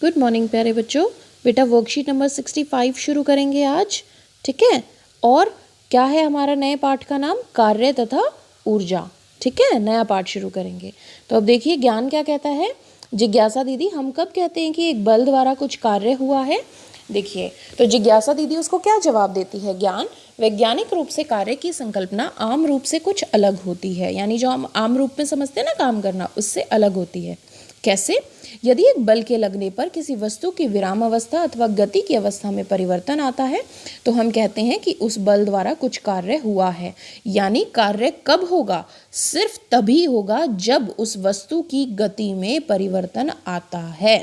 Good morning प्यारे बच्चों। बेटा वर्कशीट नंबर 65 शुरू करेंगे आज, ठीक है। और क्या है हमारा नए पाठ का नाम? कार्य तथा ऊर्जा, ठीक है। नया पाठ शुरू करेंगे। तो अब देखिए ज्ञान क्या कहता है। जिज्ञासा दीदी, हम कब कहते हैं कि एक बल द्वारा कुछ कार्य हुआ है? देखिए, तो जिज्ञासा दीदी उसको क्या जवाब देती है? ज्ञान, वैज्ञानिक रूप से कार्य की संकल्पना आम रूप से कुछ अलग होती है, यानी जो हम आम रूप में समझते हैं ना काम करना, उससे अलग होती है। कैसे? यदि एक बल के लगने पर किसी वस्तु की विराम अवस्था अथवा गति की अवस्था में परिवर्तन आता है तो हम कहते हैं कि उस बल द्वारा कुछ कार्य हुआ है। यानी कार्य कब होगा? सिर्फ तभी होगा जब उस वस्तु की गति में परिवर्तन आता है।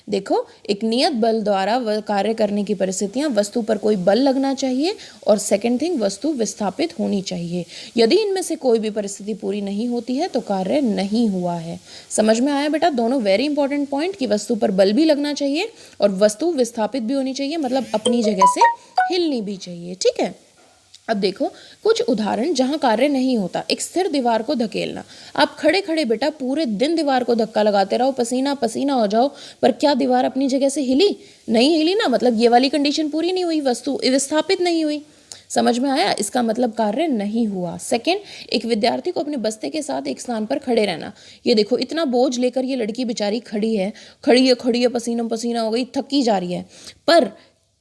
देखो, एक नियत बल द्वारा कार्य करने की परिस्थितियां, वस्तु पर कोई बल लगना चाहिए और सेकंड थिंग वस्तु विस्थापित होनी चाहिए। यदि इनमें से कोई भी परिस्थिति पूरी नहीं होती है तो कार्य नहीं हुआ है। समझ में आया बेटा? दोनों वेरी इंपॉर्टेंट पॉइंट कि वस्तु पर बल भी लगना चाहिए और वस्तु विस्थापित भी होनी चाहिए, मतलब अपनी जगह से हिलनी भी चाहिए, ठीक है। अब देखो कुछ उदाहरण जहां कार्य नहीं होता। एक स्थिर दीवार को धकेलना। आप खड़े खड़े बेटा पूरे दिन दीवार को धक्का लगाते रहो, पसीना पसीना हो जाओ, पर क्या दीवार अपनी जगह से हिली? नहीं हिली ना, मतलब ये वाली कंडीशन पूरी नहीं हुई, वस्तु विस्थापित नहीं हुई। समझ में आया? इसका मतलब कार्य नहीं हुआ। सेकंड, एक विद्यार्थी को अपने बस्ते के साथ एक स्थान पर खड़े रहना। ये देखो इतना बोझ लेकर ये लड़की बेचारी खड़ी है, पसीना पसीना हो गई, थकी जा रही है, पर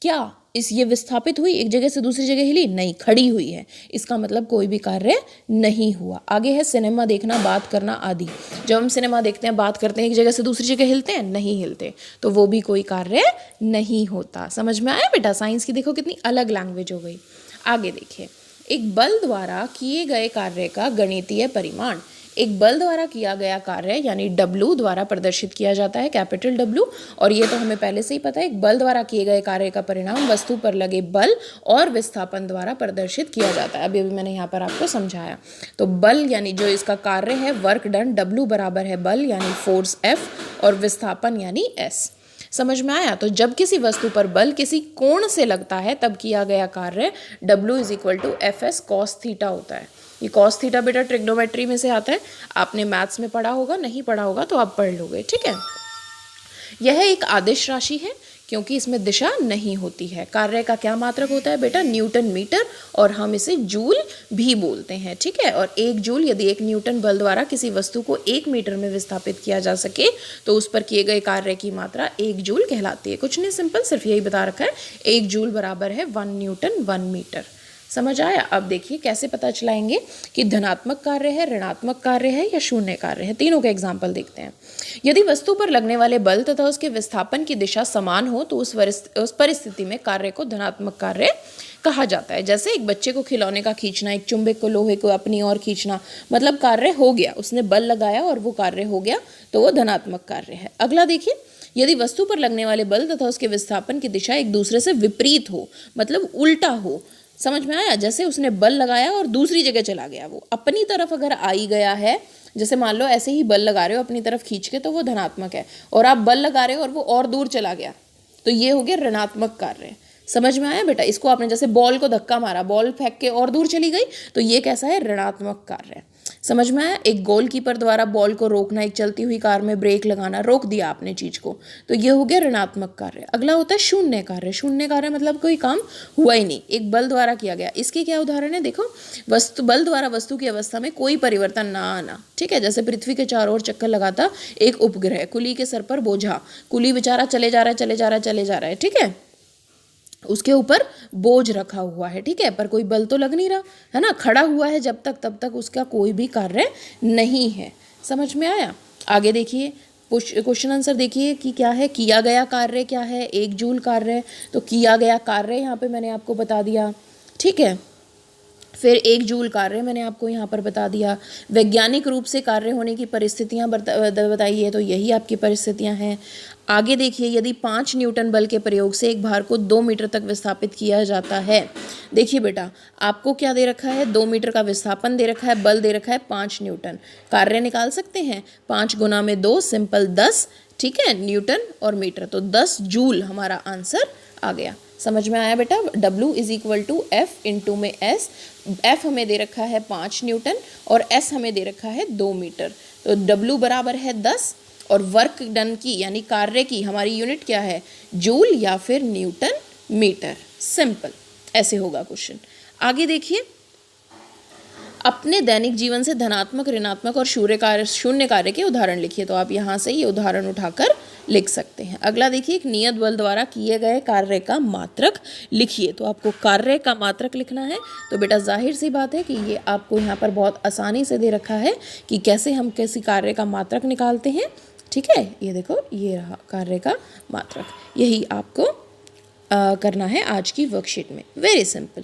क्या ये विस्थापित हुई? एक जगह से दूसरी जगह हिली? नहीं, खड़ी हुई है। इसका मतलब कोई भी कार्य नहीं हुआ। आगे है सिनेमा देखना, बात करना आदि। जब हम सिनेमा देखते हैं, बात करते हैं, एक जगह से दूसरी जगह हिलते हैं? नहीं हिलते, तो वो भी कोई कार्य नहीं होता। समझ में आया बेटा? साइंस की देखो कितनी अलग लैंग्वेज हो गई। आगे देखिए, एक बल द्वारा किए गए कार्य का गणितीय परिमाण। एक बल द्वारा किया गया कार्य यानी W द्वारा प्रदर्शित किया जाता है, कैपिटल W। और ये तो हमें पहले से ही पता है, एक बल द्वारा किए गए कार्य का परिणाम वस्तु पर लगे बल और विस्थापन द्वारा प्रदर्शित किया जाता है। अभी मैंने यहाँ पर आपको समझाया। तो बल यानी जो इसका कार्य है, वर्क डन, W बराबर है बल यानी फोर्स F और विस्थापन यानी S। समझ में आया? तो जब किसी वस्तु पर बल किसी कोण से लगता है तब किया गया कार्य W = FS cos थीटा होता है। ये cos थीटा बेटा ट्रिग्नोमेट्री में से आता है, आपने मैथ्स में पढ़ा होगा, नहीं पढ़ा होगा तो आप पढ़ लोगे, ठीक है। यह एक आदिश राशि है क्योंकि इसमें दिशा नहीं होती है। कार्य का क्या मात्रक होता है बेटा? न्यूटन मीटर, और हम इसे जूल भी बोलते हैं, ठीक है। और 1 जूल, यदि 1 न्यूटन बल द्वारा किसी वस्तु को 1 मीटर में विस्थापित किया जा सके तो उस पर किए गए कार्य की मात्रा 1 जूल कहलाती है। कुछ नहीं, सिंपल, सिर्फ यही बता रखा है। 1 जूल बराबर है 1 न्यूटन 1 मीटर। समझ आया? अब देखिए कैसे पता चलाएंगे कि धनात्मक कार्य है, ऋणात्मक कार्य है या शून्य कार्य है। तीनों का एग्जाम्पल देखते हैं। यदि वस्तु पर लगने वाले बल तथा उसके विस्थापन की दिशा समान हो तो उस परिस्थिति में कार्य को धनात्मक कार्य कहा जाता है। जैसे एक बच्चे को खिलौने का खींचना, एक चुंबक को लोहे को अपनी ओर खींचना, मतलब कार्य हो गया, उसने बल लगाया और वो कार्य हो गया, तो वो धनात्मक कार्य है। अगला देखिए, यदि वस्तु पर लगने वाले बल तथा उसके विस्थापन की दिशा एक दूसरे से विपरीत हो, मतलब उल्टा हो। समझ में आया? जैसे उसने बल लगाया और दूसरी जगह चला गया, वो अपनी तरफ अगर आई गया है, जैसे मान लो ऐसे ही बल लगा रहे हो अपनी तरफ खींच के, तो वो धनात्मक है। और आप बल लगा रहे हो और वो और दूर चला गया, तो ये हो गया ऋणात्मक कार्य। समझ में आया बेटा? इसको आपने जैसे बॉल को धक्का मारा, बॉल फेंक के और दूर चली गई, तो ये कैसा है? ऋणात्मक कार्य। समझ में आया? एक गोलकीपर द्वारा बॉल को रोकना, एक चलती हुई कार में ब्रेक लगाना, रोक दिया आपने चीज को, तो ये हो गया ऋणात्मक कार्य। अगला होता है शून्य कार्य। शून्य कार्य मतलब कोई काम हुआ ही नहीं, एक बल द्वारा किया गया। इसके क्या उदाहरण है? देखो, बल द्वारा वस्तु की अवस्था में कोई परिवर्तन ना आना, ठीक है। जैसे पृथ्वी के चारों ओर चक्कर लगाता एक उपग्रह, कुली के सर पर बोझा, कुली बेचारा चले जा रहा है, ठीक है, उसके ऊपर बोझ रखा हुआ है, ठीक है, पर कोई बल तो लग नहीं रहा है ना, खड़ा हुआ है जब तक, तब तक उसका कोई भी कार्य नहीं है। समझ में आया? आगे देखिए, क्वेश्चन आंसर देखिए कि क्या है। किया गया कार्य क्या है? 1 जूल कार्य। तो किया गया कार्य यहाँ पे मैंने आपको बता दिया, ठीक है। फिर 1 जूल कार्य मैंने आपको यहाँ पर बता दिया। वैज्ञानिक रूप से कार्य होने की परिस्थितियाँ बताइए, तो यही आपकी परिस्थितियाँ हैं। आगे देखिए, यदि 5 न्यूटन बल के प्रयोग से एक भार को 2 मीटर तक विस्थापित किया जाता है। देखिए बेटा, आपको क्या दे रखा है? 2 मीटर का विस्थापन दे रखा है, बल दे रखा है 5 न्यूटन। कार्य निकाल सकते हैं, 5 गुना में 2 सिंपल 10, ठीक है, न्यूटन और मीटर, तो 10 जूल हमारा आंसर आ गया। समझ में आया बेटा? W = F × में S। F हमें दे रखा है 5 न्यूटन और S हमें दे रखा है 2 मीटर, तो W बराबर है 10 और वर्क डन की यानी कार्य की हमारी यूनिट क्या है, जूल या फिर न्यूटन मीटर। सिंपल, ऐसे होगा क्वेश्चन। आगे देखिए, अपने दैनिक जीवन से धनात्मक, ऋणात्मक और शून्य कार्य के उदाहरण लिखिए। तो आप यहाँ से ये उदाहरण उठाकर लिख सकते हैं। अगला देखिए, एक नियत बल द्वारा किए गए कार्य का मात्रक लिखिए। तो आपको कार्य का मात्रक लिखना है। तो बेटा जाहिर सी बात है कि ये आपको यहाँ पर बहुत आसानी से दे रखा है कि कैसे हम किसी कार्य का मात्रक निकालते हैं। ठीक है, ये देखो, ये रहा कार्य का मात्रक। यही आपको करना है आज की वर्कशीट में। Very simple.